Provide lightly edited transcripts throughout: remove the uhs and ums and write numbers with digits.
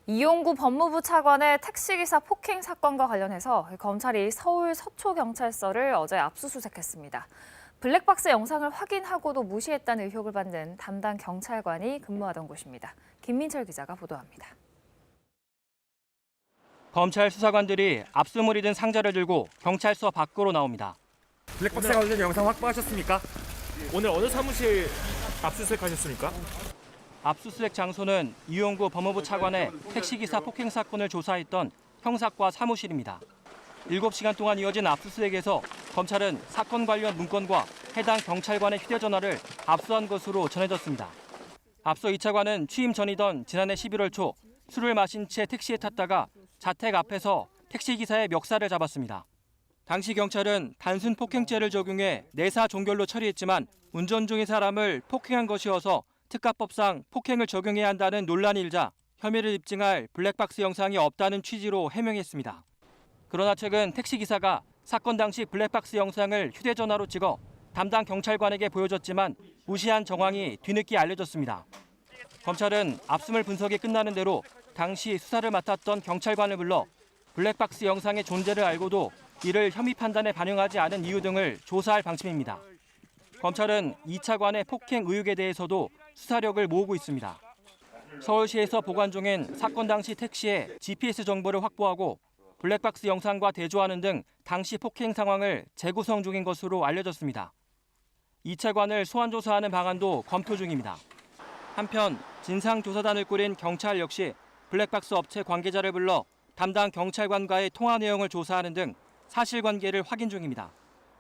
이용구 법무부 차관의 택시기사 폭행 사건과 관련해서 검찰이 서울 서초경찰서를 어제 압수수색했습니다. 블랙박스 영상을 확인하고도 무시했다는 의혹을 받는 담당 경찰관이 근무하던 곳입니다. 김민철 기자가 보도합니다. 검찰 수사관들이 압수물이 든 상자를 들고 경찰서 밖으로 나옵니다. 블랙박스 관련 영상 확보하셨습니까? 오늘 어느 사무실 압수수색하셨습니까? 압수수색 장소는 이용구 법무부 차관의 택시기사 폭행 사건을 조사했던 형사과 사무실입니다. 7시간 동안 이어진 압수수색에서 검찰은 사건 관련 문건과 해당 경찰관의 휴대전화를 압수한 것으로 전해졌습니다. 앞서 이 차관은 취임 전이던 지난해 11월 초 술을 마신 채 택시에 탔다가 자택 앞에서 택시기사의 멱살을 잡았습니다. 당시 경찰은 단순 폭행죄를 적용해 내사 종결로 처리했지만 운전 중인 사람을 폭행한 것이어서 특가법상 폭행을 적용해야 한다는 논란이 일자 혐의를 입증할 블랙박스 영상이 없다는 취지로 해명했습니다. 그러나 최근 택시기사가 사건 당시 블랙박스 영상을 휴대전화로 찍어 담당 경찰관에게 보여줬지만 무시한 정황이 뒤늦게 알려졌습니다. 검찰은 압수물 분석이 끝나는 대로 당시 수사를 맡았던 경찰관을 불러 블랙박스 영상의 존재를 알고도 이를 혐의 판단에 반영하지 않은 이유 등을 조사할 방침입니다. 검찰은 이 차관의 폭행 의혹에 대해서도 수사력을 모으고 있습니다. 서울시에서 보관 중인 사건 당시 택시의 GPS 정보를 확보하고 블랙박스 영상과 대조하는 등 당시 폭행 상황을 재구성 중인 것으로 알려졌습니다. 이 차관을 소환 조사하는 방안도 검토 중입니다. 한편 진상조사단을 꾸린 경찰 역시 블랙박스 업체 관계자를 불러 담당 경찰관과의 통화 내용을 조사하는 등 사실관계를 확인 중입니다.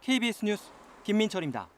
KBS 뉴스 김민철입니다.